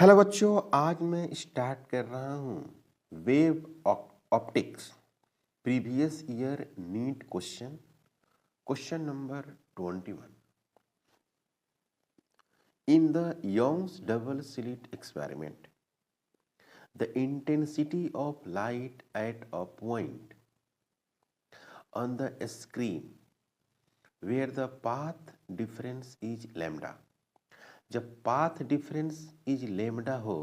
Hello बच्चों, आज मैं स्टार्ट कर रहा हूँ wave optics previous year NEET question number 21। In the Young's double slit experiment the intensity of light at a point on the screen where the path difference is lambda. जब path difference is lambda हो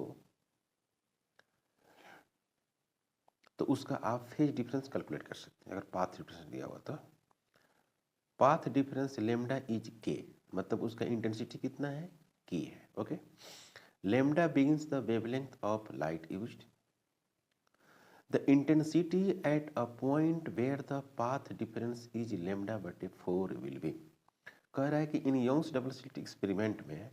तो उसका आप phase difference calculate कर सकते हैं। अगर path difference दिया हुआ तो पाथ डिफरेंस लेमडा इज के, मतलब उसका इंटेंसिटी कितना है, के है। Okay, lambda begins the wavelength of light used. The intensity at a point where the path difference is lambda बटे 4 विल बी। कह रहा है कि in Young's double slit experiment में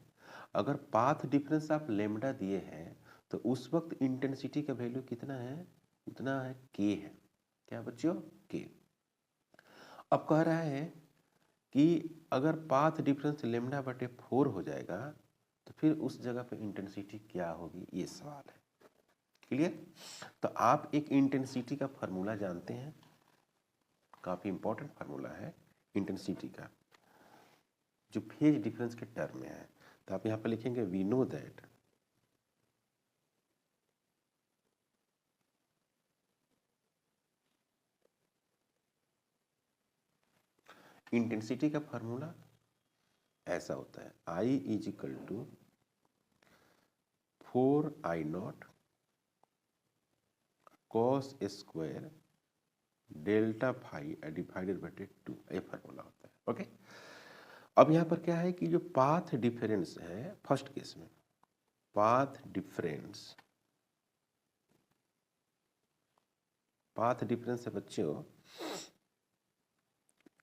अगर पाथ डिफरेंस आप लेमडा दिए हैं तो उस वक्त इंटेंसिटी का वैल्यू कितना है, उतना है के है। क्या बच्चों, के। अब कह रहा है कि अगर पाथ डिफरेंस लेमडा बटे 4 हो जाएगा तो फिर उस जगह पे इंटेंसिटी क्या होगी, ये सवाल है। क्लियर? तो आप एक इंटेंसिटी का फार्मूला जानते हैं, काफी इंपॉर्टेंट फार्मूला है इंटेंसिटी का, जो फेज डिफरेंस के टर्म में है। तो आप यहाँ पर लिखेंगे वी नो दैट इंटेंसिटी का फार्मूला ऐसा होता है, I is equal to 4I0 cos square delta phi divided बटे 2, ये फार्मूला होता है। ओके, अब यहाँ पर क्या है कि जो पाथ डिफरेंस है, फर्स्ट केस में पाथ डिफरेंस है बच्चों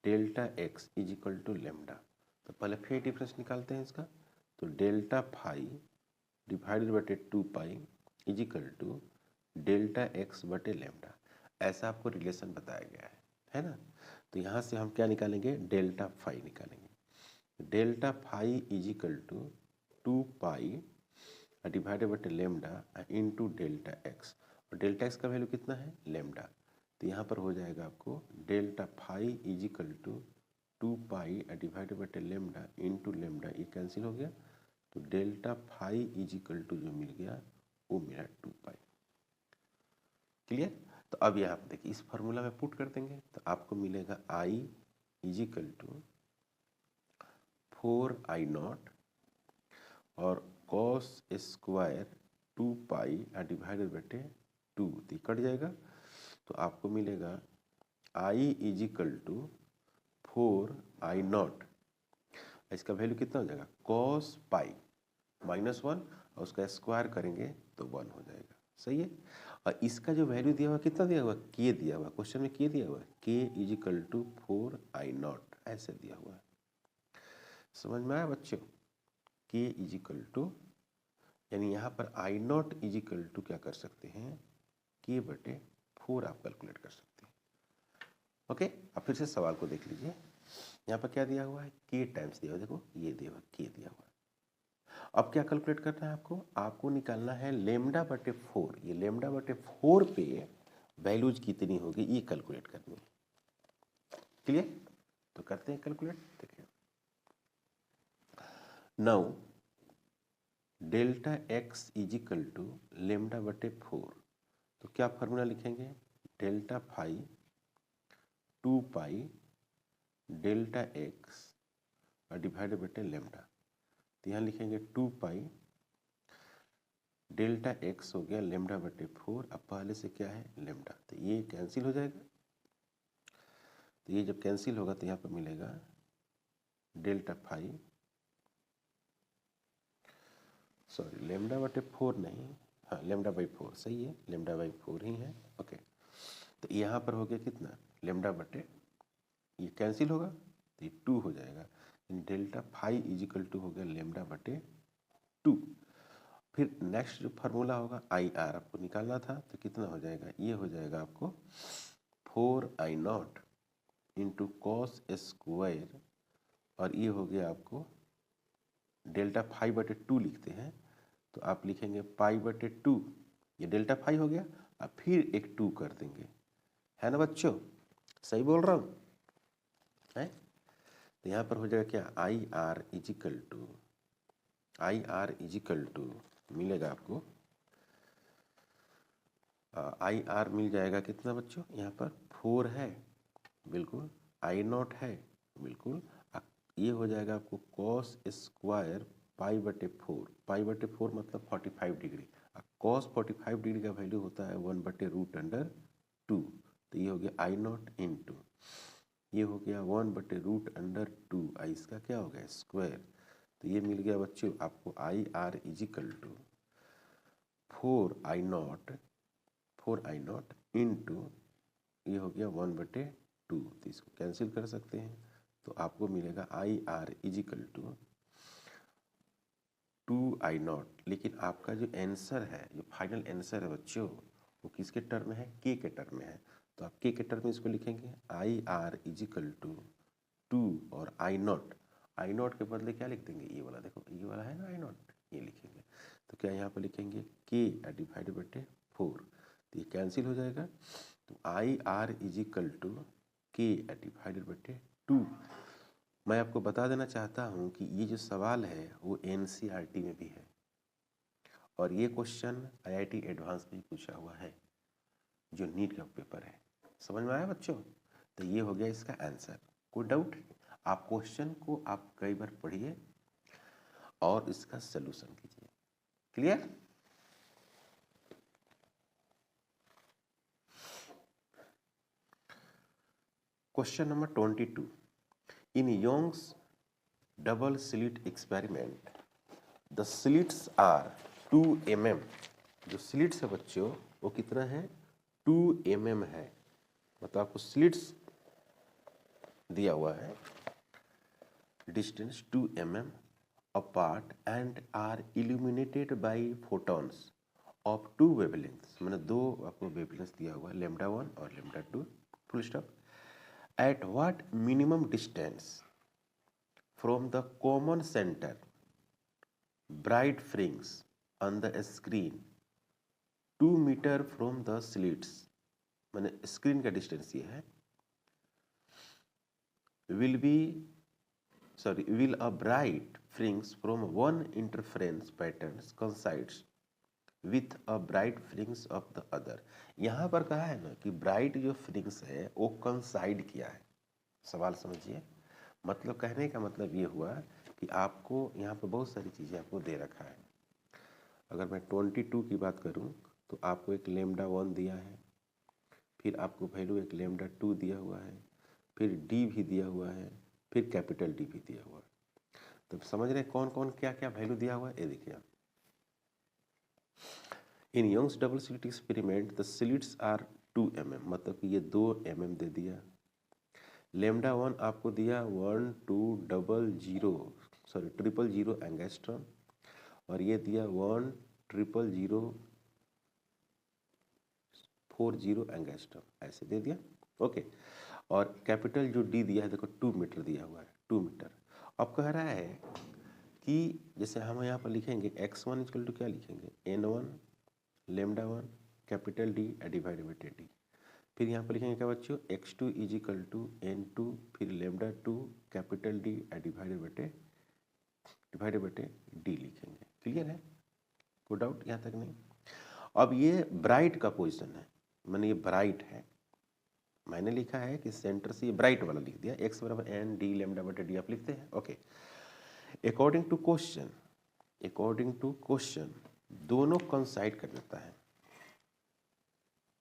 delta x is equal to lambda. तो पहले फेज डिफरेंस निकालते हैं इसका, तो डेल्टा फाई डिवाइडेड बटे 2 pi is equal to delta x बटे लेमडा। ऐसा आपको रिलेशन बताया गया है ना। तो यहाँ से हम क्या निकालेंगे, डेल्टा फाई निकालेंगे। Delta phi is equal to 2 pi divided बटे लेमडा इंटू डेल्टा एक्स, और डेल्टा एक्स का वैल्यू कितना है, लेमडा। तो यहाँ पर हो जाएगा आपको delta phi is equal to 2 pi divided बटे लेमडा इंटू लेमडा, ये कैंसिल हो गया। तो delta phi is equal to जो मिल गया वो मेरा 2 पाई। क्लियर? तो अब यहाँ पर देखिए इस फॉर्मूला में पुट कर देंगे तो आपको मिलेगा आई इज इक्वल टू 4I0 और कॉस स्क्वायर 2 पाई डिवाइडेड बटे 2, तो कट जाएगा। तो आपको मिलेगा आई इज इक्वल टू 4I0, इसका वैल्यू कितना हो जाएगा, कॉस पाई -1 और उसका स्क्वायर करेंगे तो 1 हो जाएगा। सही है। और इसका जो वैल्यू दिया हुआ कितना दिया हुआ, के दिया हुआ, क्वेश्चन में के दिया हुआ है, के इज इक्वल टू 4I0 ऐसे दिया हुआ है। समझ में आया बच्चों, के इज इक्वल टू, यानी यहाँ पर I0 इज इक्वल टू क्या कर सकते हैं, के बटे 4 आप कैलकुलेट कर सकते हैं। ओके, अब फिर से सवाल को देख लीजिए, यहाँ पर क्या दिया हुआ है, के टाइम्स दिया हुआ, देखो ये दिया हुआ, के दिया हुआ है। अब क्या कैलकुलेट करना है आपको निकालना है लेमडा बटे 4। ये लेमडा बटे 4 पे वैल्यूज कितनी होगी ये कैलकुलेट करनी है। क्लियर? तो करते हैं कैलकुलेट। देखिए now delta x is equal to lambda बटे 4, तो क्या फार्मूला लिखेंगे, delta phi 2 pi delta x divided बटे लेमडा। तो यहाँ लिखेंगे 2 पाई डेल्टा एक्स हो गया लेमडा बटे 4, अब पहले से क्या है, लेमडा, तो ये कैंसिल हो जाएगा। तो ये जब कैंसिल होगा तो यहाँ पर मिलेगा डेल्टा फाई, सॉरी लेमडा बटे 4 नहीं, हाँ लेमडा बाई 4 सही है, लेमडा बाई 4 ही है। ओके, तो यहाँ पर हो गया कितना, लेमडा बटे, ये कैंसिल होगा तो ये 2 हो जाएगा, delta phi is equal to हो गया लेमडा बटे 2। फिर नेक्स्ट जो फार्मूला होगा आई आर आपको निकालना था, तो कितना हो जाएगा, ये हो जाएगा आपको 4I0 इंटू कॉस स्क्वायर, और ये हो गया आपको डेल्टा फाई बटे 2 लिखते हैं, तो तो आप लिखेंगे पाई बटे 2, ये डेल्टा फाई हो गया, अब फिर एक 2 कर देंगे, है ना बच्चों, सही बोल रहा हूँ है। तो यहाँ पर हो जाएगा क्या, आई आर इजिकल टू मिलेगा आपको, आई आर मिल जाएगा कितना बच्चों, यहाँ पर 4 है बिल्कुल, आई नॉट है बिल्कुल, ये हो जाएगा आपको कॉस स्क्वायर पाई बटे 4, पाई बटे 4 मतलब 45 डिग्री, कॉस 45 डिग्री का वैल्यू होता है 1/√2, तो ये हो गया आई नॉट इंटू, ये हो गया 1/√2, आई इसका क्या हो गया स्क्वायर, तो ये मिल गया बच्चों आपको I R is equal to 4I0 into ये हो गया 1/2, तो इसको कैंसिल कर सकते हैं, तो आपको मिलेगा आई आर इजिकल टू 2I0, लेकिन आपका जो आंसर है, जो फाइनल आंसर है बच्चों, वो किसके टर्म में है, के के टर्म में है, तो आप के टर्म में इसको लिखेंगे आई आर इजिकल टू 2 और आई नॉट के बदले क्या लिख देंगे, ये वाला देखो, ये वाला है ना I0, ये लिखेंगे, तो क्या यहाँ पर लिखेंगे के डिवाइडेड बटे 4, तो ये कैंसिल हो जाएगा, तो आई आर इजिकल टू के डिवाइडेड बटे 2। मैं आपको बता देना चाहता हूँ कि ये जो सवाल है वो NCERT में भी है, और ये क्वेश्चन IIT एडवांस में पूछा हुआ है, जो नीट का पेपर है, समझ में आया बच्चों, तो ये हो गया इसका आंसर, कोई डाउट, आप क्वेश्चन को आप कई बार पढ़िए और इसका सलूशन कीजिए, clear. Question number 22, in Young's double slit experiment the slits are 2 mm, जो स्लिट्स है बच्चों वो कितना है 2 mm है, मतलब आपको स्लिट्स दिया हुआ है, distance 2 mm apart and are illuminated by photons of 2 wavelengths, मैंने 2 आपको वेवलेंथ्स दिया हुआ है, λ1 और λ2, full stop, at what minimum distance from the common centre bright fringes on the screen 2 metre from the slits, मैंने स्क्रीन का distance ये है, will a bright frings from one interference patterns coincides with a bright frings of the other। यहाँ पर कहा है ना कि ब्राइट जो फ्रिंग्स है वो कंसाइड किया है, सवाल समझिए, मतलब कहने का मतलब ये हुआ कि आपको यहाँ पर बहुत सारी चीज़ें आपको दे रखा है, अगर मैं 22 की बात करूँ तो आपको एक λ1 दिया है, फिर आपको वैल्यू एक λ2 दिया हुआ है, फिर डी भी दिया हुआ है, फिर कैपिटल डी भी दिया हुआ है, तो समझ रहे हैं कौन कौन क्या क्या वैल्यू दिया हुआ है, ये देखिए आप, in Young's double slit experiment the slits are 2 mm, मतलब कि ये 2 mm दे दिया, λ1 आपको दिया 1,200 एंगस्ट्रॉम, और ये दिया 1,0040 एंगस्ट्रॉम, ऐसे दे दिया, ओके, और कैपिटल जो डी दिया है देखो 2 मीटर दिया हुआ है, 2 मीटर। अब कह रहा है कि जैसे हम यहाँ पर लिखेंगे x1 इक्वल टू क्या लिखेंगे n1 λ1 capital D divided by D, फिर यहाँ पर लिखेंगे क्या बच्चों x2 is equal to n2 फिर λ2 कैपिटल डी डिवाइडेड बटे डी लिखेंगे, क्लियर है, कोई डाउट यहाँ तक नहीं। अब ये ब्राइट का पोजीशन है, मैंने ये ब्राइट है, मैंने लिखा है कि सेंटर से ये ब्राइट वाला लिख दिया, x बराबर n डी लैम्डा बटे डी आप लिखते हैं, ओके। अकॉर्डिंग टू क्वेश्चन दोनों कंसाइड कर देता है,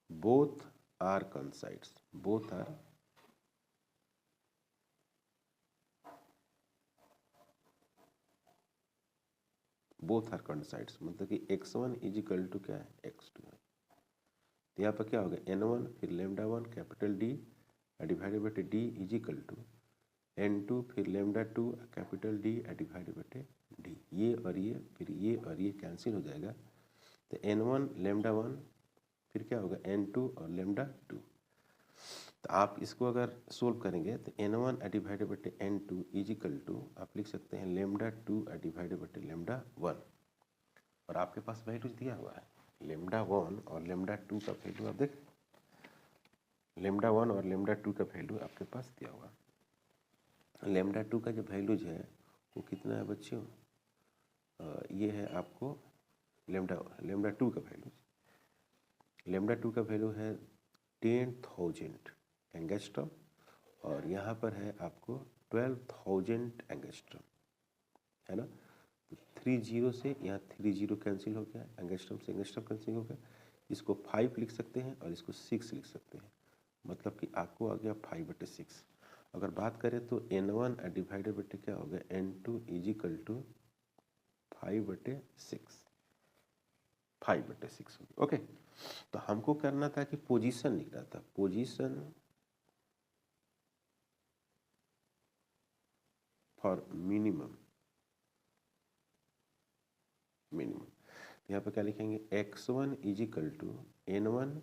बोथ आर कंसाइड्स, बोथ आर कंसाइड्स, मतलब कि x1 इज इक्वल टू क्या है x2 है, तो यहाँ पर क्या होगा n1 फिर λ1 कैपिटल डी डिवाइडेड बटे D is equal to n2 फिर λ2 कैपिटल डी डिवाइडेड बटे डी, ये और ये फिर ये और ये कैंसिल हो जाएगा, तो n1 λ1 फिर क्या होगा n2 और λ2, तो आप इसको अगर सोल्व करेंगे तो n1 डिवाइडेड बटे n2 इज इक्वल टू आप लिख सकते हैं λ2 डिवाइडेड बटे λ1, और आपके पास वैल्यूज दिया हुआ है लेमडा 1 और लेमडा 2 का वैल्यू आप देख, लेमडा 1 और लेमडा 2 का वैल्यू आपके पास दिया हुआ है। लेमडा 2 का जो वैल्यूज है वो कितना है बच्चों, ये है आपको लेमडा 2 का वैल्यू, लेमडा 2 का वैल्यू है 10,000 एंगस्ट्रॉम और यहाँ पर है आपको 12,000 एंगस्ट्रॉम, है ना। तो 30 से यहाँ 30 कैंसिल हो गया, एंगस्ट्रॉम से एंगस्ट्रॉम कैंसिल हो गया, इसको 5 लिख सकते हैं और इसको 6 लिख सकते हैं, मतलब कि आपको आ गया 5/6। अगर बात करें तो N1 डिवाइडेड बटे क्या हो गया N2 इजिकल टू 5/6, 5/6 हो गया। ओके, तो हमको करना था कि पोजीशन लिखना था, पोजीशन फॉर मिनिमम, यहाँ पे क्या लिखेंगे x1 is equal to N1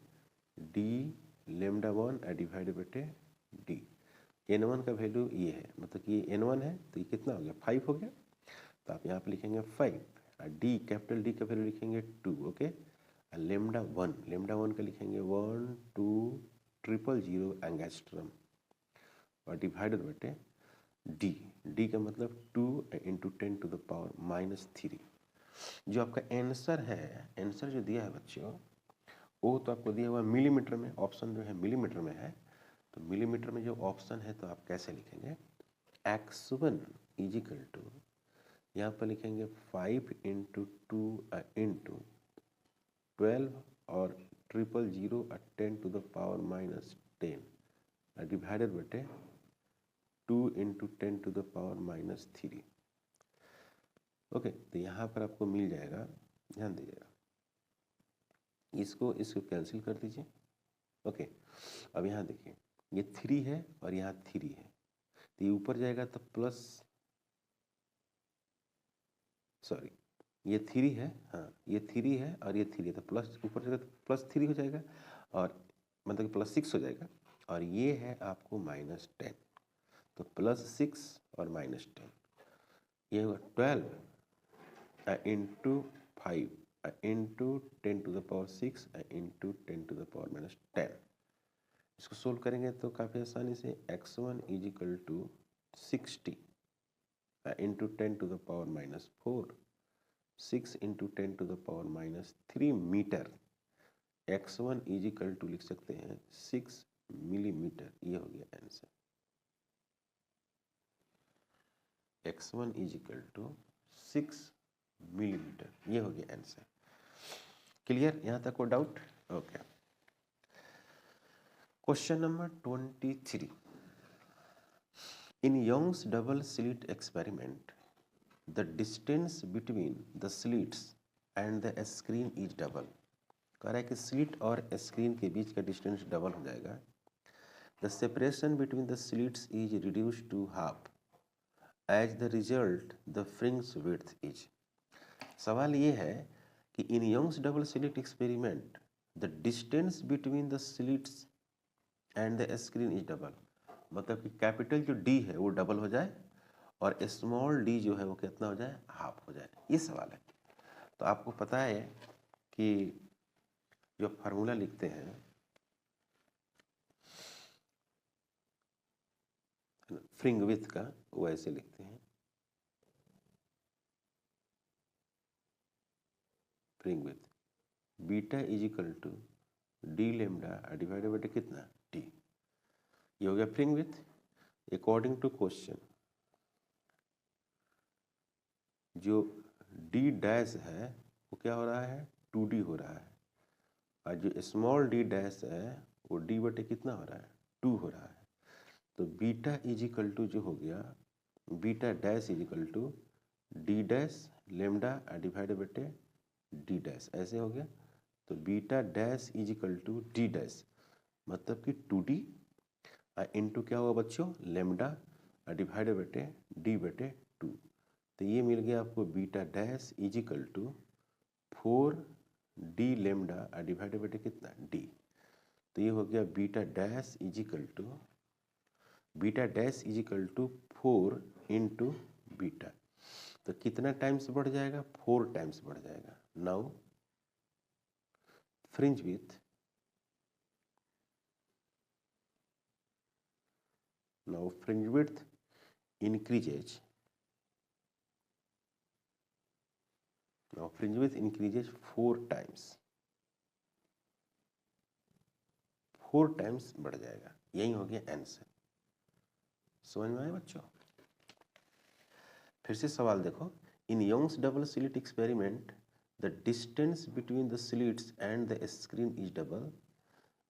D lambda 1 divided बटे डी। N1 का वैल्यू ये है, मतलब कि ये N1 है तो ये कितना हो गया 5 हो गया, तो आप यहाँ पे लिखेंगे 5, डी कैपिटल डी का वैल्यू लिखेंगे 2, ओके। लेमडा 1 का लिखेंगे 1,2,0,0 एंगस्ट्रॉम और डिवाइडेड बटे डी का मतलब 2 × 10⁻³ जो आपका आंसर है, आंसर जो दिया है बच्चों वो तो आपको दिया हुआ मिलीमीटर में, ऑप्शन जो है मिलीमीटर में है, तो मिलीमीटर में जो ऑप्शन है तो आप कैसे लिखेंगे x1 इजिकल टू, यहाँ पर लिखेंगे 5 × 2 × 12 और 000 10⁻10 डिवाइडेड बटे 2 × 10⁻³ ओके। तो यहाँ पर आपको मिल जाएगा, ध्यान दीजिएगा, इसको कैंसिल कर दीजिए, ओके। अब यहाँ देखिए ये 3 है और यहाँ 3 है, तो ये ऊपर जाएगा तो प्लस, सॉरी ये 3 है, हाँ ये 3 है और ये 3 है, तो प्लस ऊपर जाएगा तो +3 हो जाएगा और मतलब कि +6 हो जाएगा, और ये है आपको -10, तो +6 और -10, ये होगा 12 × 5 × 10⁻6 × 10⁻10। इसको सोल्व करेंगे तो काफ़ी आसानी से x1 is equal to 60 × 10⁻⁴, 6 × 10⁻³ metre, x1 is equal to लिख सकते हैं 6 मिलीमीटर, ये हो गया answer. x1 is equal to 6 millimetre, ये हो गया आंसर। क्लियर, यहाँ तक को doubt? Okay. Question number 23, in Young's double slit experiment the distance between the slits and the screen is double. कह रहा है कि स्लिट और स्क्रीन के बीच का डिस्टेंस डबल हो जाएगा। The separation between the slits is reduced to half, as the result the fringe width is. सवाल ये है कि in Young's double slit experiment the distance between the slits and the screen is double, मतलब कि capital जो D है वो double हो जाए और स्मॉल डी जो है वो कितना हो जाए, हाफ हो जाए, ये सवाल है। तो आपको पता है कि जो फार्मूला लिखते हैं फ्रिंज विड्थ का, वो ऐसे लिखते हैं, fringe width beta is equal to D lambda divided by कितना टी, ये हो गया fringe width. According to question जो डी डैश है वो क्या हो रहा है 2D हो रहा है, और जो स्मॉल डी डैश है वो डी बटे कितना हो रहा है 2 हो रहा है। तो बीटा इजिकल टू जो हो गया beta dash is equal to D dash lambda divided बटे डी डैश, ऐसे हो गया। तो beta dash is equal to D dash मतलब कि 2D इंटू क्या हुआ बच्चों लेमडा डिवाइडेड बटे डी बटे 2, तो ये मिल गया आपको beta dash is equal to 4D lambda divided बटे कितना डी। तो ये हो गया beta dash is equal to 4 into beta, तो कितना टाइम्स बढ़ जाएगा 4 टाइम्स बढ़ जाएगा, now fringe width increases. Now fringe width increases 4 times, 4 times बढ़ जाएगा। यही हो गया आंसर। समझ में आया बच्चों? फिर से सवाल देखो। In Young's double slit experiment the distance between the slits and the screen is double,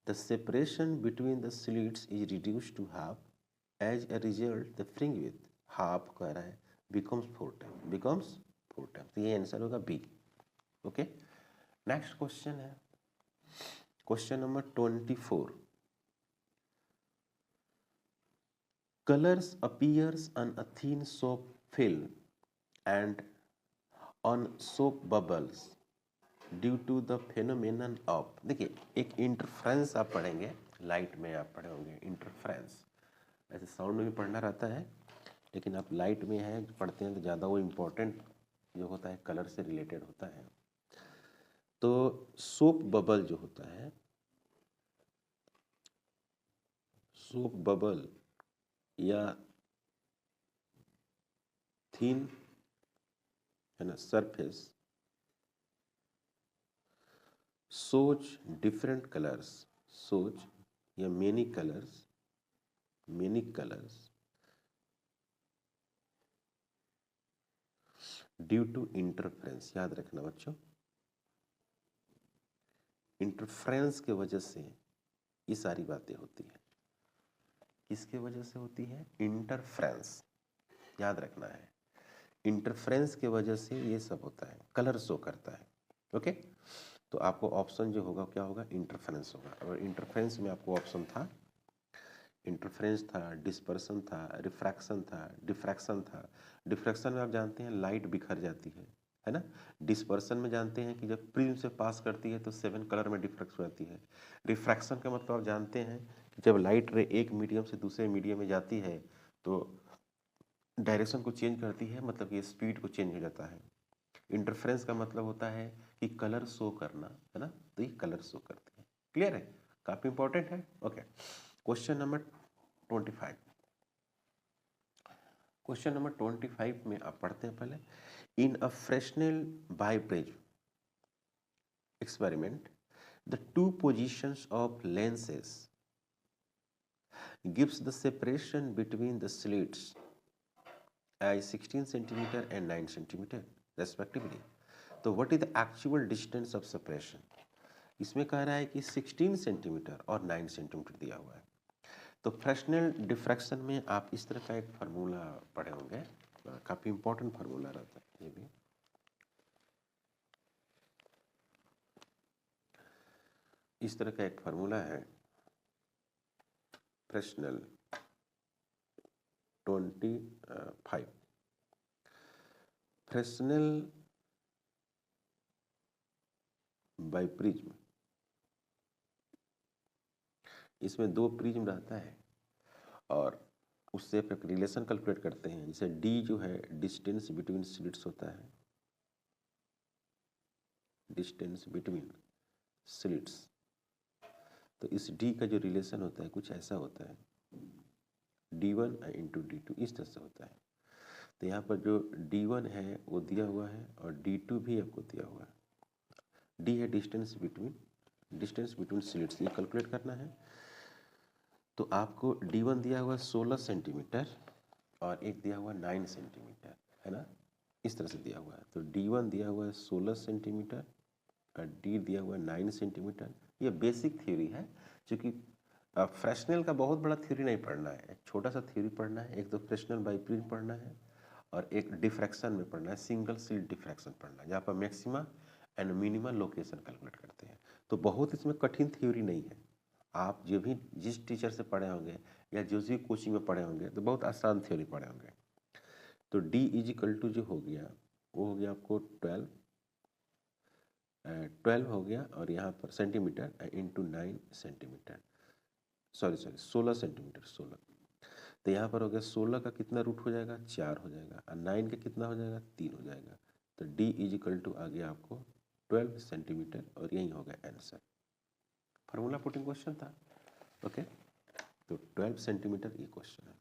the separation between the slits is reduced to half, as a result the fringe width half कह रहा है becomes 4 time, तो ये answer होगा B. Okay, next question है question number 24। Colours appears on a thin soap film and on soap bubbles due to the phenomenon of, देखिए एक interference आप पढ़ेंगे, लाइट में आप पढ़े होंगे इंटरफ्रेंस, ऐसे साउंड में भी पढ़ना रहता है लेकिन आप लाइट में है पढ़ते हैं तो ज़्यादा वो इम्पोर्टेंट जो होता है कलर से रिलेटेड होता है। तो सोप बबल जो होता है, सोप बबल या थीन है ना सरफेस सोच डिफरेंट कलर्स, सोच या many colours due to interference. याद रखना बच्चों, इंटरफ्रेंस के वजह से ये सारी बातें होती है। किसके वजह से होती है? इंटरफ्रेंस। याद रखना है, इंटरफ्रेंस के वजह से ये सब होता है, कलर शो करता है। ओके, तो आपको ऑप्शन जो होगा क्या होगा? इंटरफ्रेंस होगा। और इंटरफ्रेंस में आपको ऑप्शन था, इंटरफ्रेंस था, डिस्पर्सन था, रिफ्रैक्शन था, डिफ्रैक्शन था। डिफ्रैक्शन में आप जानते हैं लाइट बिखर जाती है ना। डिस्पर्सन में जानते हैं कि जब प्रिज्म से पास करती है तो 7 कलर में डिफ्रैक्ट हो जाती है। रिफ्रैक्शन का मतलब आप जानते हैं कि जब लाइट रे एक मीडियम से दूसरे मीडियम में जाती है तो डायरेक्शन को चेंज करती है, मतलब कि स्पीड को चेंज हो जाता है। इंटरफ्रेंस का मतलब होता है कि कलर शो करना, है ना, तो ये कलर शो करती है। क्लियर है? काफी इंपॉर्टेंट है। Okay, question number 25। Question number 25 में आप पढ़ते हैं पहले। इन अ फ्रेशनेल biprism experiment, the two positions of lenses gives the separation between the slits as 16 centimeter and 9 centimeter respectively. तो what is the actual distance of separation? इसमें कह रहा है कि 16 सेंटीमीटर और 9 सेंटीमीटर दिया हुआ है। तो फ्रेशनेल डिफ्रैक्शन में आप इस तरह का एक फार्मूला पढ़े होंगे, काफी इंपॉर्टेंट फार्मूला रहता है ये भी। इस तरह का एक फार्मूला है फ्रेशनेल 25। फ्रेशनेल बाय प्रिज्म, इसमें 2 प्रिज्म रहता है और उससे आप एक रिलेशन कैलकुलेट करते हैं। जैसे डी जो है डिस्टेंस बिटवीन स्लिट्स होता है, डिस्टेंस बिटवीन स्लिट्स। तो इस डी का जो रिलेशन होता है कुछ ऐसा होता है, d1 इंटू d2, इस तरह से होता है। तो यहाँ पर जो d1 है वो दिया हुआ है और d2 भी आपको दिया हुआ है। d है डिस्टेंस बिटवीन स्लिट्स, ये कैलकुलेट करना है। तो आपको d1 दिया हुआ 16 सेंटीमीटर और एक दिया हुआ 9 सेंटीमीटर, है ना, इस तरह से दिया हुआ है। तो d1 दिया हुआ है 16 सेंटीमीटर और d दिया हुआ है 9 सेंटीमीटर। ये बेसिक थ्योरी है, क्योंकि फ्रेशनेल का बहुत बड़ा थ्योरी नहीं पढ़ना है, एक छोटा सा थ्योरी पढ़ना है। एक तो फ्रेशनेल बाय प्रिज्म पढ़ना है और एक डिफ्रैक्शन में पढ़ना है, सिंगल स्लिट डिफ्रैक्शन पढ़ना है, जहाँ पर maxima and minimum location calculate करते हैं। तो बहुत इसमें कठिन थ्योरी नहीं है। आप जो भी जिस टीचर से पढ़े होंगे या जिस भी कोचिंग में पढ़े होंगे तो बहुत आसान थ्योरी पढ़े होंगे। तो d इजिकल टू जो हो गया वो हो गया आपको 12 हो गया, और यहाँ पर centimetre into 9 centimetre, sorry 16 centimetre, 16। तो यहाँ पर हो गया 16 का कितना रूट हो जाएगा? 4 हो जाएगा, और 9 का कितना हो जाएगा? 3 हो जाएगा। तो d इजिकल टू आ गया आपको 12 सेंटीमीटर और यही होगा आंसर। फार्मूला पुटिंग क्वेश्चन था। ओके, तो 12 सेंटीमीटर ये क्वेश्चन है।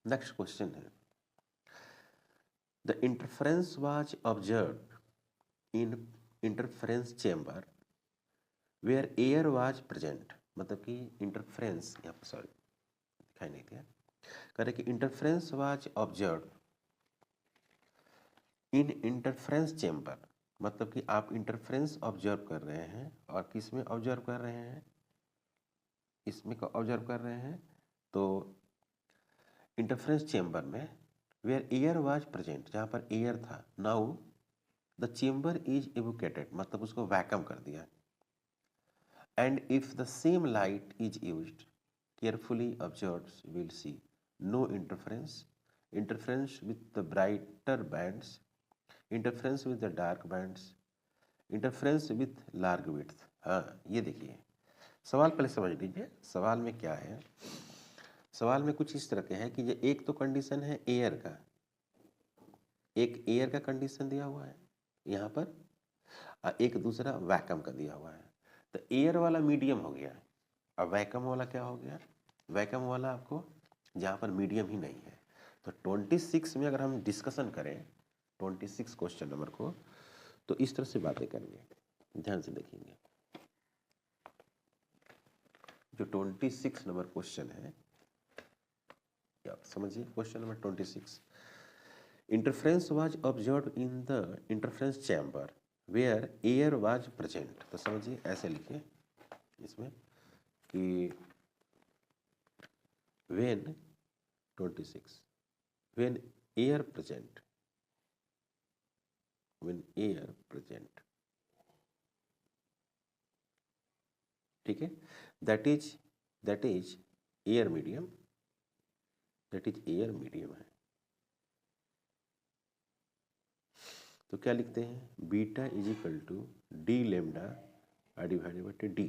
नेक्स्ट क्वेश्चन है, the interference was observe in interference chamber where air was present. मतलब कि इंटरफेरेंस, यहाँ पर सॉरी दिखाई नहीं दिया, कह रहे कि interference was observe in interference chamber. मतलब कि आप इंटरफेरेंस ऑब्जर्व कर रहे हैं, और किस में ऑब्जर्व कर रहे हैं, इसमें ऑब्जर्व कर रहे हैं। तो इंटरफेरेंस चेम्बर में वेयर एयर वाज प्रेजेंट, जहाँ पर एयर था। Now the chamber is evacuated, मतलब उसको वैक्यूम कर दिया। And if the same light is used, carefully observed will see no interference, interference with the brighter bands, interference with the dark bands, interference with large width. हाँ, ये देखिए सवाल पहले समझ लीजिए। सवाल में क्या है, सवाल में कुछ इस तरह के है कि ये एक तो कंडीशन है एयर का, एक एयर का कंडीशन दिया हुआ है यहाँ पर, और एक दूसरा वैक्यूम का दिया हुआ है। तो एयर वाला मीडियम हो गया, और वैक्यूम वाला क्या हो गया, वैक्यूम वाला आपको जहाँ पर मीडियम ही नहीं है। तो 26 में अगर हम डिस्कशन करें 26 क्वेश्चन नंबर को, तो इस तरह से बातें करेंगे, ध्यान से देखेंगे। जो 26 नंबर क्वेश्चन है, समझिए question number 26, interference was observed in the interference chamber where air was present. तो समझिए ऐसे लिखिए इसमें कि when 26 when air present, when air present, ठीक है, that is air medium, that is air medium है। तो क्या लिखते हैं, beta is equal to D lambda divided by D.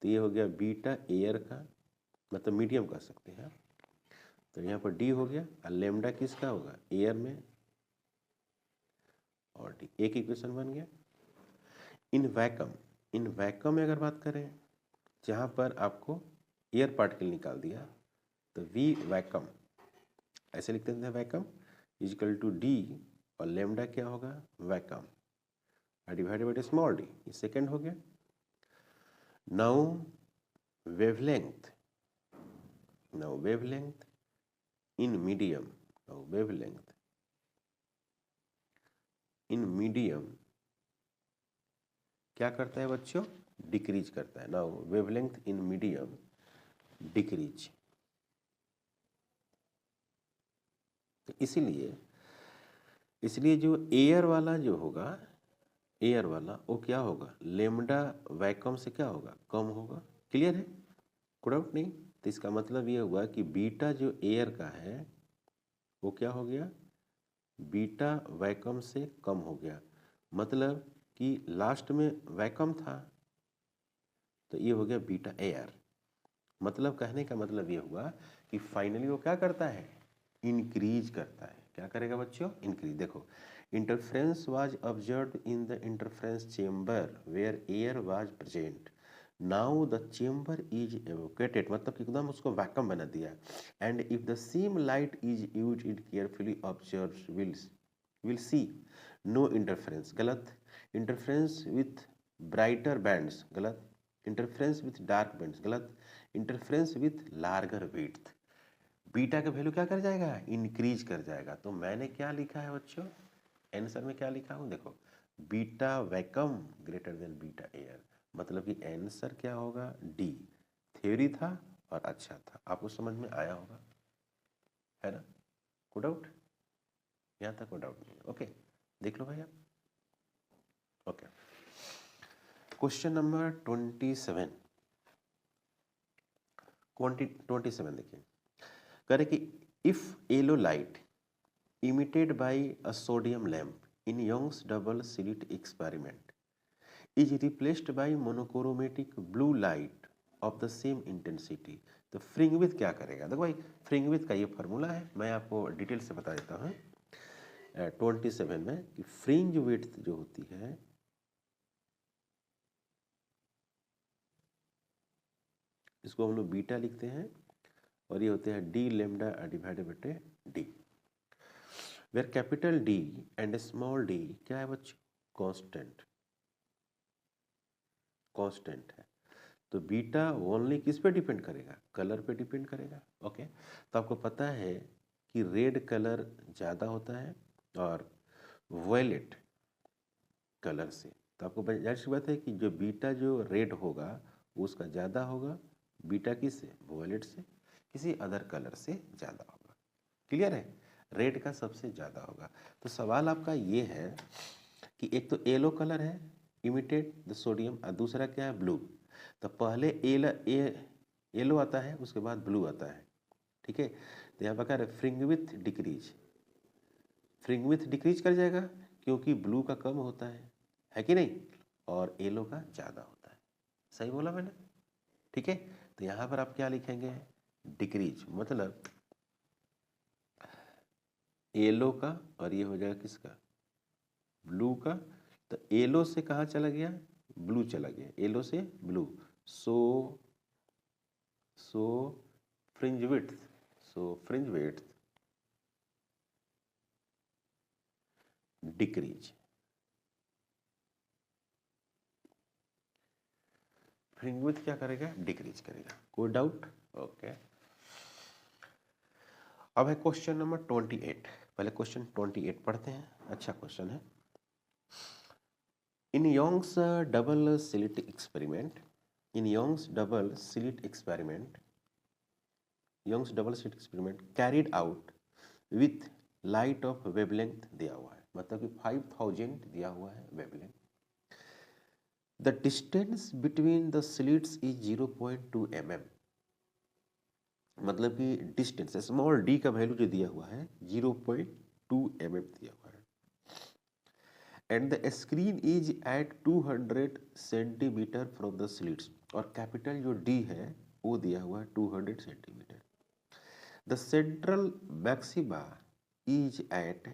तो ये हो गया बीटा एयर का, मतलब मीडियम कह सकते हैं। तो यहाँ पर डी हो गया, और लेमडा किसका होगा, एयर में, और डी, एक इक्वेशन बन गया। इन वैक्यूम में अगर बात करें, जहाँ पर आपको एयर पार्टिकल निकाल दिया, तो वी वैक्यूम ऐसे लिखते हैं, vacuum is equal to D, और लेमडा क्या होगा, vacuum divided by small D, ये सेकेंड हो गया। Now wavelength in medium, now wavelength in medium क्या करता है बच्चों, डिक्रीज करता है। Now wavelength in medium decrease. तो इसलिए जो एयर वाला जो होगा, एयर वाला वो क्या होगा, लेमडा वैक्यूम से क्या होगा, कम होगा। क्लियर है, कोई डाउट नहीं। तो इसका मतलब ये हुआ कि बीटा जो एयर का है वो क्या हो गया, बीटा वैक्यूम से कम हो गया। मतलब कि लास्ट में वैक्यूम था, तो ये हो गया बीटा एयर। मतलब कहने का मतलब ये हुआ कि फाइनली वो क्या करता है, इंक्रीज करता है। क्या करेगा बच्चों, इंक्रीज। देखो, interference was observed in the interference chamber where air was present. Now the chamber is evacuated, मतलब कि एकदम उसको वैक्यूम बना दिया। And if the same light is use it carefully observe will see no interference, गलत। Interference with brighter bands, गलत। Interference with dark bands, गलत। Interference with larger width, beta का वैल्यू क्या कर जाएगा, इंक्रीज कर जाएगा। तो मैंने क्या लिखा है बच्चों, आंसर में क्या लिखा हूँ, देखो, beta vacuum greater than beta air. मतलब कि आंसर क्या होगा, डी। थ्योरी था और अच्छा था, आपको समझ में आया होगा, है ना। कोई डाउट, यहाँ तक कोई डाउट नहीं। ओके, देख लो भाई आप। ओके, क्वेश्चन नंबर 27 देखिए, कह रहे कि if yellow light emitted by a sodium lamp in Young's double slit experiment is replaced by monochromatic blue light of the same intensity, तो फ्रिंगविथ क्या करेगा। देखो भाई, फ्रिंगविथ का ये फार्मूला है, मैं आपको डिटेल से बता देता हूँ। 27 में कि फ्रिंज विड्थ जो होती है इसको हम लोग बीटा लिखते हैं और ये होते हैं डी लेमडा डिवाइडेड बटे D, where capital D and small D क्या है बच्चों, कांस्टेंट, कांस्टेंट है। तो बीटा ओनली किस पे डिपेंड करेगा, कलर पे डिपेंड करेगा। ओके, तो आपको पता है कि रेड कलर ज़्यादा होता है और वायलेट कलर से, तो आपको जाहिर सी बात है कि जो बीटा जो रेड होगा वो उसका ज़्यादा होगा, बीटा किससे, वायलेट से, किसी अदर कलर से ज़्यादा होगा। क्लियर है, रेड का सबसे ज़्यादा होगा। तो सवाल आपका ये है कि एक तो येलो कलर है इमिटेट द सोडियम और दूसरा क्या है ब्लू। तो पहले येलो आता है उसके बाद ब्लू आता है, ठीक है। तो यहाँ पर क्या है fringe with decrease, fringe with decrease कर जाएगा क्योंकि ब्लू का कम होता है कि नहीं, और येलो का ज़्यादा होता है। सही बोला मैंने, ठीक है। तो यहाँ पर आप क्या लिखेंगे, डिक्रीज मतलब येलो का और ये हो जाएगा किसका, ब्लू का। तो येलो से कहाँ चला गया, ब्लू चला गया, येलो से blue, so fringe width, fringe width decrease, fringe width क्या करेगा, डिक्रीज करेगा। कोई डाउट? ओके। अब है क्वेश्चन नंबर 28, पहले क्वेश्चन 28 पढ़ते हैं, अच्छा क्वेश्चन है। In Young's double slit experiment, Young's double slit experiment carried out with light of wavelength दिया हुआ है, मतलब कि 5000 दिया हुआ है wavelength. The distance between the slits is 0.2 mm, मतलब कि डिस्टेंस स्मॉल d का वैल्यू जो दिया हुआ है 0.2 mm दिया हुआ है, and the screen is at 200 centimetre from the slits, और कैपिटल जो d है वो दिया हुआ है 200 centimetre. The central maxima is at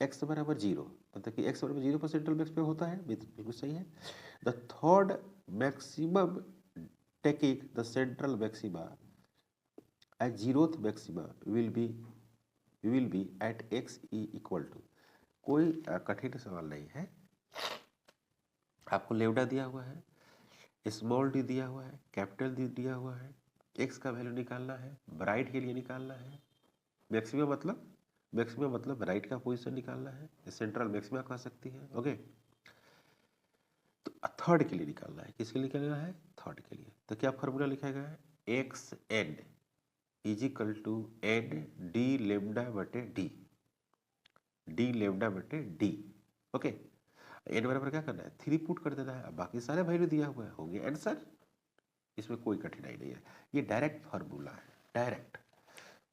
x बराबर 0, मतलब कि x बराबर 0 पर सेंट्रल मैक्सिमा होता है, बिल्कुल सही है। The third maximum taking the central maxima at zeroth maxima will be at x equal to, कोई कठिन सवाल नहीं है। आपको लेवडा दिया हुआ है, स्मॉल डी दिया हुआ है, कैपिटल डी दिया हुआ है, एक्स का वैल्यू निकालना है, ब्राइट के लिए निकालना है, मैक्सिमम मतलब राइट का पोजीशन निकालना है, सेंट्रल मैक्सिमा कह सकती है। ओके, तो थर्ड के लिए निकालना है, किसके लिए निकालना है, थर्ड के लिए। तो क्या फॉर्मूला लिखा गया है, X N is equal to N D lambda बटे डी, डी लेमडा बटे डी। ओके, एन बराबर क्या करना है, 3 पुट कर देना है, अब बाकी सारे वैल्यू दिया हुआ है, हो गया आंसर, इसमें कोई कठिनाई नहीं है, ये डायरेक्ट फार्मूला है, डायरेक्ट।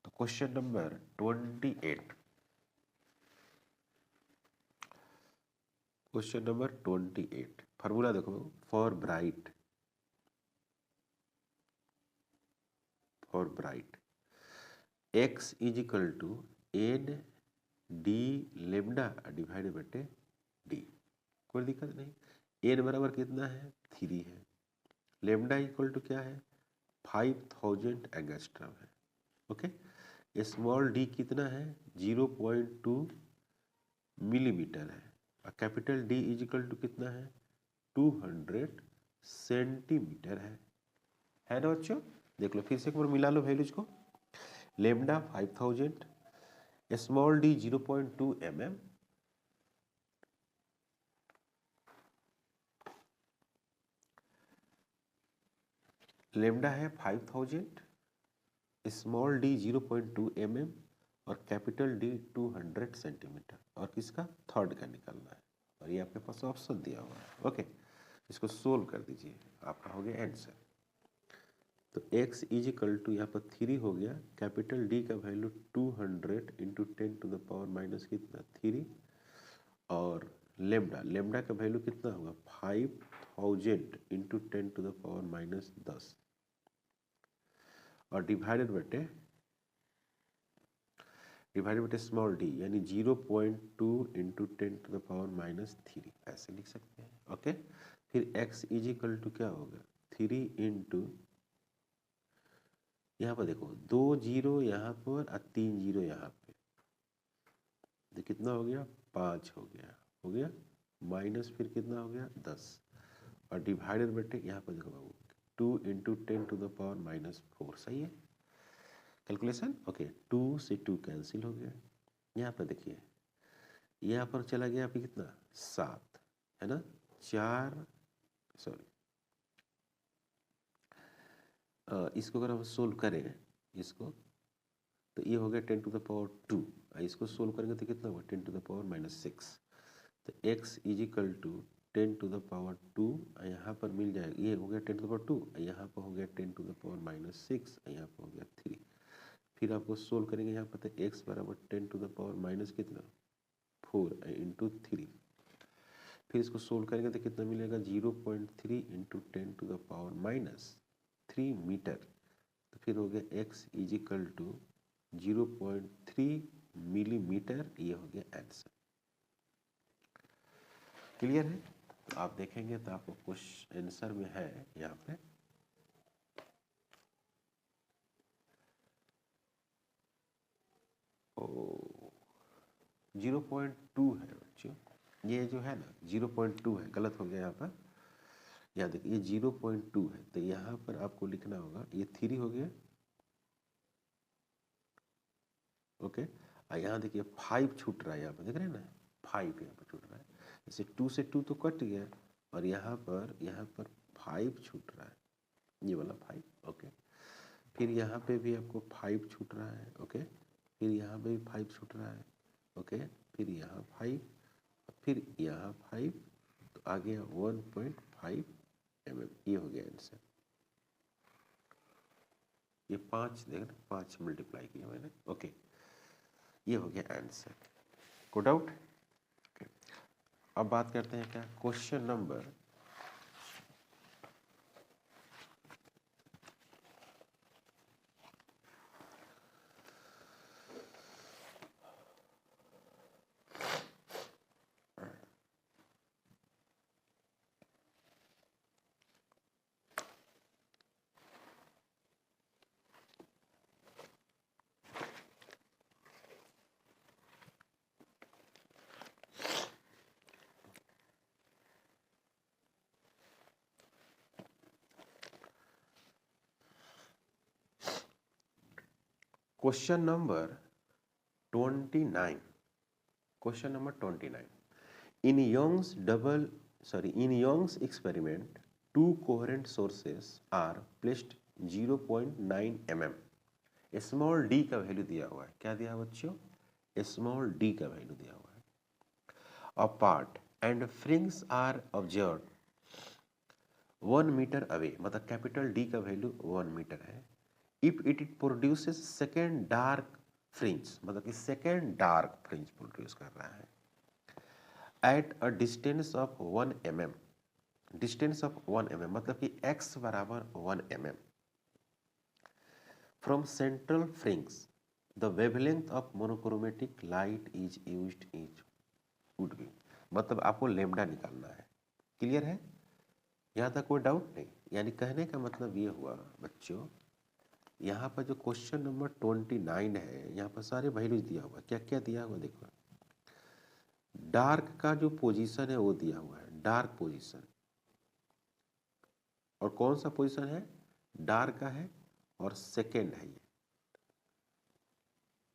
तो question number 28, question number 28 formula देखो, for bright x is equal to N D lambda divide बटे डी, कोई दिक्कत नहीं। एन बराबर कितना है, 3 है, लेमडा इक्वल टू क्या है, 5000 एंगस्ट्रम है। ओके, स्मॉल डी कितना है, 0.2 मिलीमीटर है, और capital D is equal to कितना है, 200 सेंटीमीटर है ना बच्चों। देख लो फिर से एक बार मिला लो वैल्यूज को, lambda 5000, small D 0.2 mm, lambda है 5000, स्मॉल डी 0.2 mm और कैपिटल डी 200 सेंटीमीटर, और किसका, थर्ड का निकालना है, और ये आपके पास ऑप्शन दिया हुआ है। ओके, इसको सोल्व कर दीजिए, आपका हो गया आंसर। तो x इज इक्वल टू यहाँ पर 3 हो गया, कैपिटल D का value 200 into 10 to the power minus कितना 3, और लेमडा का वैल्यू कितना होगा 5000 into 10 to the power minus 10, और डिवाइडेड बटे डिवाइडेड बाई स्मॉल डी यानी 0.2 इंटू 10⁻³ ऐसे लिख सकते हैं। ओके, फिर x इज इक्वल टू क्या होगा 3 इंटू, यहाँ पर देखो 2 जीरो यहाँ पर और 3 जीरो यहाँ पे, तो कितना हो गया 5 हो गया माइनस फिर कितना हो गया 10 और डिवाइडेड बाई यहाँ पर देखो बाबू 2 इंटू 10⁻⁴ सही है कैलकुलेशन। ओके, 2 से 2 कैंसिल हो गया। यहाँ पर देखिए यहाँ पर चला गया अभी कितना 7 है ना, 4 सॉरी इसको अगर हम सोल्व करें इसको तो ये हो गया 10⁻², इसको सोल्व करेंगे तो कितना होगा 10⁻⁻6। तो x इज इक्वल टू 10⁻², यहाँ पर मिल जाएगा ये हो गया 10⁻², यहाँ पर हो गया 10⁻⁻6, यहाँ पर हो गया 3। फिर आपको सोल्व करेंगे यहाँ पर तो x बराबर 10⁻⁻ कितना 4 इंटू 3। फिर इसको सोल्व करेंगे तो कितना मिलेगा 0.3 इंटू 10⁻⁻3 मीटर। तो फिर हो गया x is equal to 0.3 millimetre, ये हो गया आंसर। क्लियर है? तो आप देखेंगे तो आपको कुछ आंसर में है यहाँ पे ओ 0.2 है बच्चों, ये जो है ना 0.2 है, गलत हो गया यहाँ पर। यहाँ देखिए ये 0.2 है तो यहाँ पर आपको लिखना होगा ये 3 हो गया। ओके, और यहाँ देखिए 5 छूट रहा है, यहाँ पर देख रहे हैं ना 5 यहाँ पर छूट रहा है। जैसे 2 से 2 तो कट गया और यहाँ पर 5 छूट रहा है, ये वाला 5। ओके, फिर यहाँ पे भी आपको 5 छूट रहा है। ओके, फिर यहाँ पे भी 5 छूट रहा है। ओके, फिर यहाँ 5, फिर यहाँ 5, तो आ गया 1.5 mm, ये हो गया आंसर। ये 5 देखना 5 मल्टीप्लाई किया मैंने। ओके, ये हो गया आंसर। को डाउट? अब बात करते हैं क्या question number question number 29। Question number 29। In Young's experiment, two coherent sources are placed 0.9 mm. Small d का वैल्यू दिया हुआ है, क्या दिया है बच्चों? स्मॉल d का वैल्यू दिया हुआ है। Apart and fringes are observe 1 metre away, मतलब कैपिटल D का वैल्यू 1 मीटर है। If it produces second dark fringe, मतलब कि सेकेंड डार्क फ्रिंज प्रोड्यूस कर रहा है at a distance of 1 mm, distance of 1 mm मतलब कि x बराबर 1 mm from central fringes the wavelength of monochromatic light is used is would be, मतलब आपको लेमडा निकालना है। क्लियर है? यहाँ तक कोई डाउट नहीं? यानी कहने का मतलब ये हुआ बच्चों, यहाँ पर जो क्वेश्चन नंबर 29 है यहाँ पर सारे वैल्यूज दिया हुआ है। क्या क्या दिया हुआ देखो, डार्क का जो पोजीशन है वो दिया हुआ है, डार्क पोजीशन, और कौन सा पोजीशन है डार्क का है और सेकेंड है ये,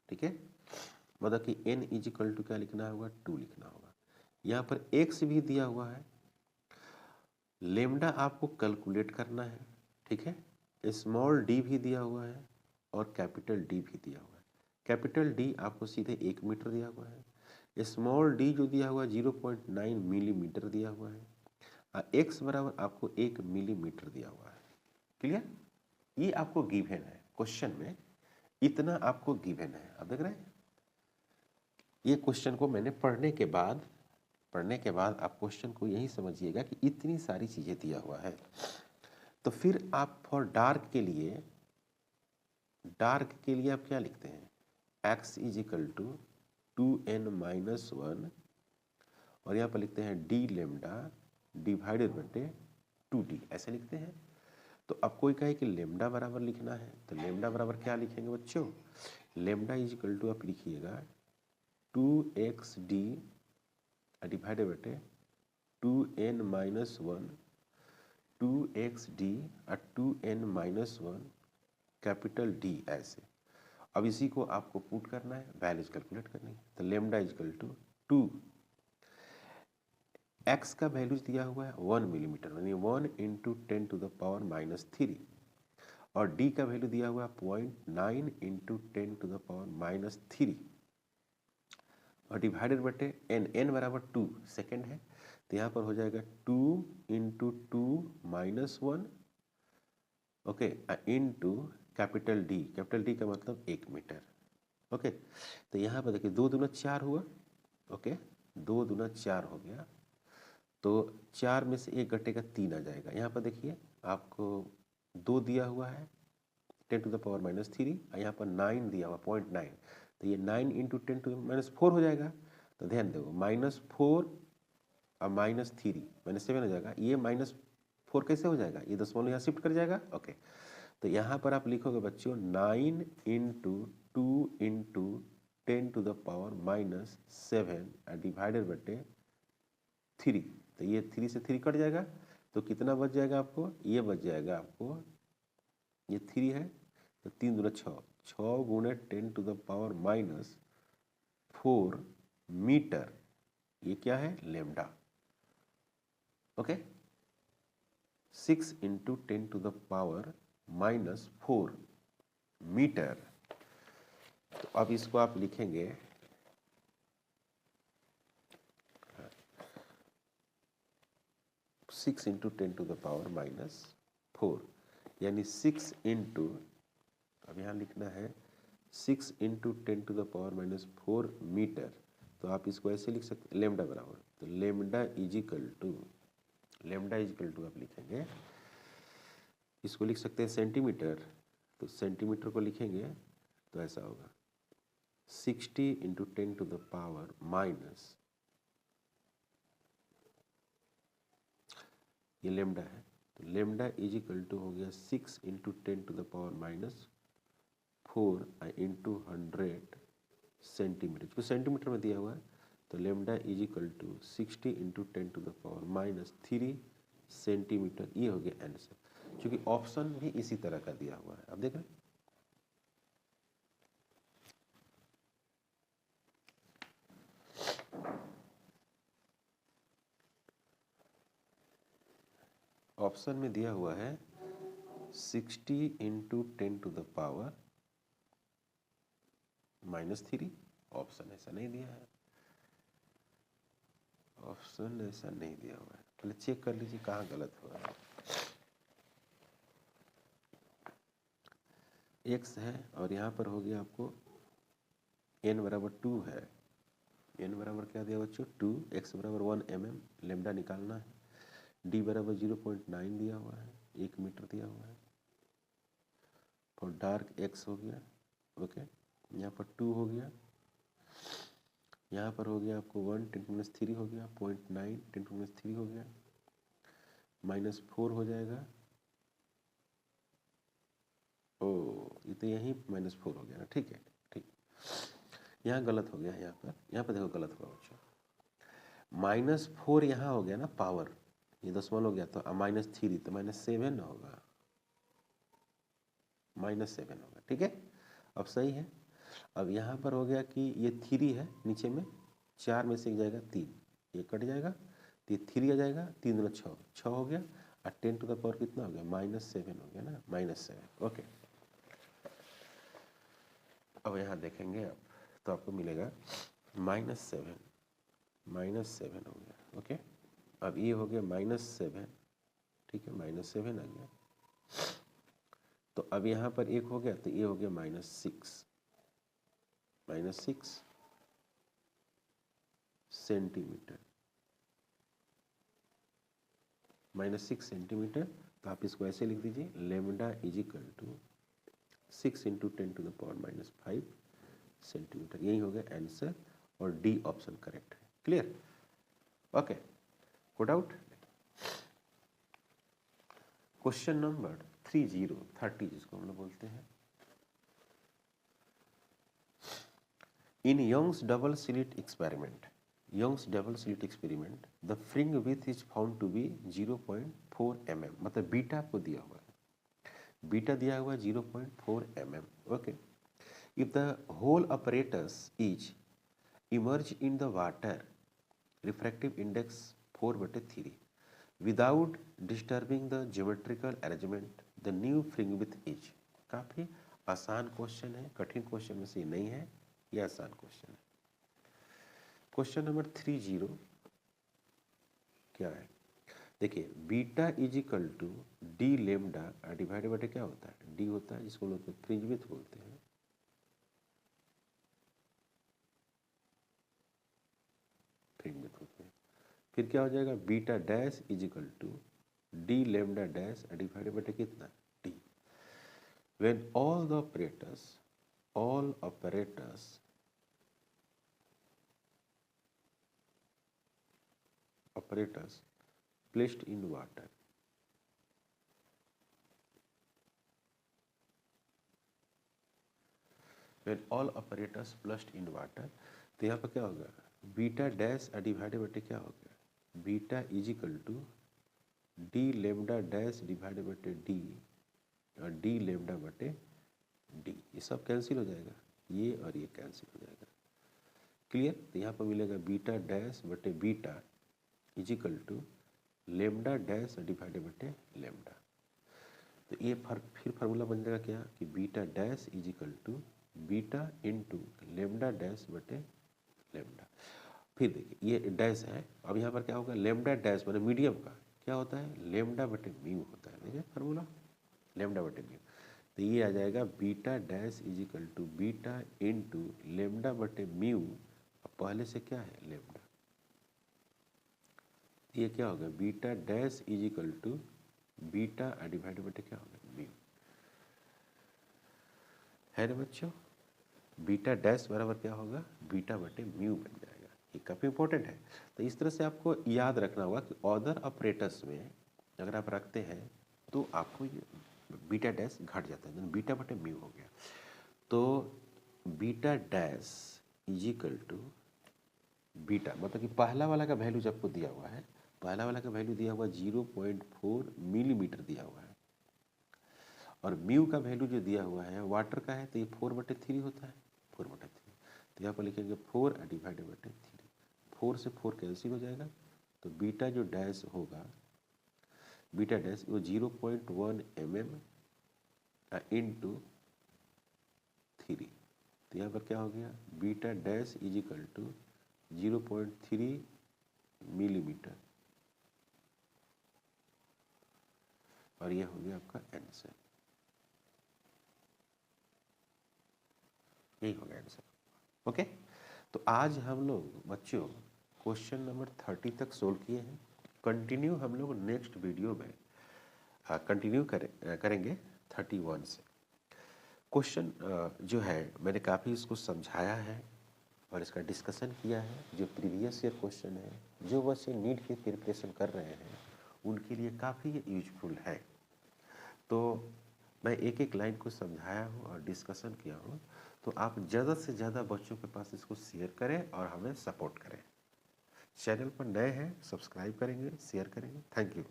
ठीक है। मतलब कि n इज इक्वल टू क्या लिखना होगा 2 लिखना होगा। यहाँ पर x भी दिया हुआ है, लेमडा आपको कैलकुलेट करना है, ठीक है। स्मॉल d भी दिया हुआ है और कैपिटल D भी दिया हुआ है। कैपिटल D आपको सीधे 1 मीटर दिया हुआ है, स्मॉल d जो दिया हुआ है 0.9 मिलीमीटर दिया हुआ है, और x बराबर आपको 1 मिलीमीटर दिया हुआ है। क्लियर? ये आपको गिवन है क्वेश्चन में, इतना आपको गिवन है। अब देख रहे हैं ये क्वेश्चन को मैंने पढ़ने के बाद आप क्वेश्चन को यही समझिएगा कि इतनी सारी चीजें दिया हुआ है। तो फिर आप फॉर डार्क के लिए आप क्या लिखते हैं, x is equal to 2n-1 और यहाँ पर लिखते हैं d लेमडा डिवाइडेड बटे 2d, ऐसे लिखते हैं। तो अब कोई कहे कि लेमडा बराबर लिखना है तो लेमडा बराबर क्या लिखेंगे बच्चों? लेमडा इज इक्वल टू आप लिखिएगा 2xd डिवाइडेड बटे 2n-1 2xd और 2n-1 कैपिटल D ऐसे। अब इसी को आपको पुट करना है, वैल्यूज कैलकुलेट करनी है। तो lambda is equal to 2, x का वैल्यूज दिया हुआ है 1 मिलीमीटर यानी 1 इंटू 10 टू द पावर -3 और d का वैल्यू दिया हुआ है 0.9 इंटू 10 टू द पावर -3 और डिवाइडेड बटे n बराबर 2 सेकेंड है तो यहाँ पर हो जाएगा 2 into 2 -1 okay into capital D का मतलब 1 मीटर। ओके तो यहाँ पर देखिए 2 दूना 4 हुआ। ओके 2 दूना 4 हो गया तो 4 में से 1 घटेगा 3 आ जाएगा। यहाँ पर देखिए आपको 2 दिया हुआ है 10 टू द पावर -3 और यहाँ पर 9 दिया हुआ 0.9 तो ये 9 इंटू 10 टू -4 हो जाएगा। तो ध्यान दो -4 और -3 -7 हो जाएगा। ये -4 कैसे हो जाएगा? ये दशमलव यहाँ शिफ्ट कर जाएगा। ओके तो यहाँ पर आप लिखोगे बच्चों 9 into 2 into 10 to the power -7 divided बटे 3 तो ये 3 से 3 कट जाएगा तो कितना बच जाएगा आपको? ये बच जाएगा आपको, ये 3 है तो 3 दूना 6 6 गुणे 10 टू द पावर -4 मीटर। ये क्या है? Lambda. Okay 6 into 10 to the power -4 metre. तो अब इसको आप लिखेंगे 6 इंटू 10 टू द पावर -4 यानी 6 इंटू, अब यहाँ लिखना है 6 into 10 to the power -4 metre. तो आप इसको ऐसे लिख सकते लेमडा बराबर, तो लेमडा इज इक्वल टू आप लिखेंगे, इसको लिख सकते हैं सेंटीमीटर, तो सेंटीमीटर को लिखेंगे तो ऐसा होगा 60 into 10 to the power minus, ये लेमडा है तो लेमडा इज इक्वल टू हो गया 6 into 10 to the power -4 into 100 centimetre, जो सेंटीमीटर में दिया हुआ है तो lambda is equal to 60 into 10 to the power -3 centimetre. ये हो गया आंसर, क्योंकि ऑप्शन भी इसी तरह का दिया हुआ है। अब देख रहे हैं ऑप्शन में दिया हुआ है 60 into 10 to the power -3, option ऐसा नहीं दिया है, ऑप्शन ऐसा नहीं दिया हुआ है। पहले चेक कर लीजिए कहाँ गलत हो रहा है। x है और यहाँ पर हो गया आपको n बराबर 2 है, n बराबर क्या दिया बच्चों 2, x बराबर 1 mm, लेमडा निकालना है, d बराबर 0.9 दिया हुआ है, 1 मीटर दिया हुआ है, और डार्क x हो गया। ओके यहाँ पर 2 हो गया, यहाँ पर हो गया आपको 1 10 3 हो गया, 0.9 10 3 हो गया, -4 हो जाएगा। ओ ये तो यहीं -4 हो गया ना, ठीक है ठीक। यहाँ गलत हो गया, यहाँ पर देखो गलत हुआ बच्चों, -4 यहाँ हो गया ना पावर, ये दशमलव हो गया तो -3 तो -7 होगा, -7 होगा, ठीक है। अब सही है। अब यहाँ पर हो गया कि ये 3 है नीचे में, 4 में से एक जाएगा 3, ये कट जाएगा तो ये 3 आ जाएगा, 3 दूना 6 6 हो गया और 10 टू द पावर कितना हो गया -7 हो गया ना, -7। ओके अब यहाँ देखेंगे आप तो आपको मिलेगा -7 हो गया। ओके अब ये हो गया -7, ठीक है -7 आ गया। तो अब यहाँ पर 1 हो गया तो ये हो गया -6 सेंटीमीटर, -6 सेंटीमीटर। तो आप इसको ऐसे लिख दीजिए lambda is equal to 6 into 10 to the power -5 centimetre. यही हो गया आंसर और डी ऑप्शन करेक्ट है। Clear? Okay, good out. Question number 30 जिसको हम लोग बोलते हैं, in Young's double slit experiment, the fringe width is found to be 0.4 mm, मतलब बीटा आपको दिया हुआ है, बीटा दिया हुआ है 0.4 mm। Okay, if the whole apparatus is immerse in the water, refractive index 4/3, without disturbing the geometrical arrangement, the new fringe width is. काफी आसान क्वेश्चन है, कठिन क्वेश्चन में से नहीं है, यह आसान क्वेश्चन है। क्वेश्चन नंबर 30 क्या है? देखिए, beta is equal to D lambda divide by क्या होता है? डी होता है जिसको लोग फ्रिंज विड्थ बोलते हैं, फ्रिंज विड्थ होते हैं। फिर क्या हो जाएगा? Beta dash is equal to D lambda dash divide by कितना? D. When all the operators placed in water, when all operators placed in water, तो यहाँ पर क्या होगा? बीटा डैश डिवाइडेड बटे क्या हो गया? Beta is equal to D lambda dash divided बटे डी और डी लेमडा बटे डी। ये सब कैंसिल हो जाएगा, ये और ये कैंसिल हो जाएगा। क्लियर? तो यहाँ पर मिलेगा बीटा डैश बटे beta is equal to lambda dash divided बटे लेमडा। तो ये फिर फार्मूला बन जाएगा क्या कि beta dash is equal to beta into lambda dash बटे लेमडा। फिर देखिए ये डैश है, अब यहाँ पर क्या होगा? लेमडा डैश मतलब मीडियम का क्या होता है? लेमडा बटे म्यू होता है। देखिए फार्मूला लेमडा बटे म्यू, तो ये आ जाएगा beta dash is equal to beta into lambda बटे म्यू। पहले से क्या है? लेमडा। ये क्या होगा? Beta dash is equal to beta divided बटे क्या होगा? म्यू। है ना बच्चों? बीटा डैश बराबर क्या होगा? बीटा बटे म्यू बन जाएगा। ये काफ़ी इंपॉर्टेंट है। तो इस तरह से आपको याद रखना होगा कि अदर ऑपरेटर्स में अगर आप रखते हैं तो आपको ये बीटा डैश घट जाता है, बीटा बटे म्यू हो गया। तो beta dash is equal to beta, मतलब कि पहला वाला का वैल्यू जब आपको दिया हुआ है, पहला वाला का वैल्यू दिया हुआ 0.4 मिलीमीटर दिया हुआ है, और म्यू का वैल्यू जो दिया हुआ है वाटर का है, तो ये 4/3 होता है, 4/3। तो यहाँ पर लिखेंगे 4 डिवाइडेड बटे 3, 4 से 4 कैंसिल हो जाएगा। तो बीटा जो डैश होगा, बीटा डैश वो 0.1 mm इंटू 3। तो यहाँ पर क्या हो गया? Beta dash is equal to 0.3 millimetre, और यह हो गया आपका आंसर। यही हो गया आंसर। ओके, तो आज हम लोग बच्चों क्वेश्चन नंबर 30 तक सोल्व किए हैं। कंटिन्यू हम लोग नेक्स्ट वीडियो में कंटिन्यू करेंगे 31 से। क्वेश्चन जो है मैंने काफ़ी इसको समझाया है और इसका डिस्कशन किया है। जो प्रीवियस ईयर क्वेश्चन है, जो बच्चे नीट की प्रिपरेशन कर रहे हैं उनके लिए काफ़ी यूजफुल है। तो मैं एक एक लाइन को समझाया हूँ और डिस्कशन किया हूँ। तो आप ज़्यादा से ज़्यादा बच्चों के पास इसको शेयर करें और हमें सपोर्ट करें। चैनल पर नए हैं, सब्सक्राइब करेंगे, शेयर करेंगे। Thank you.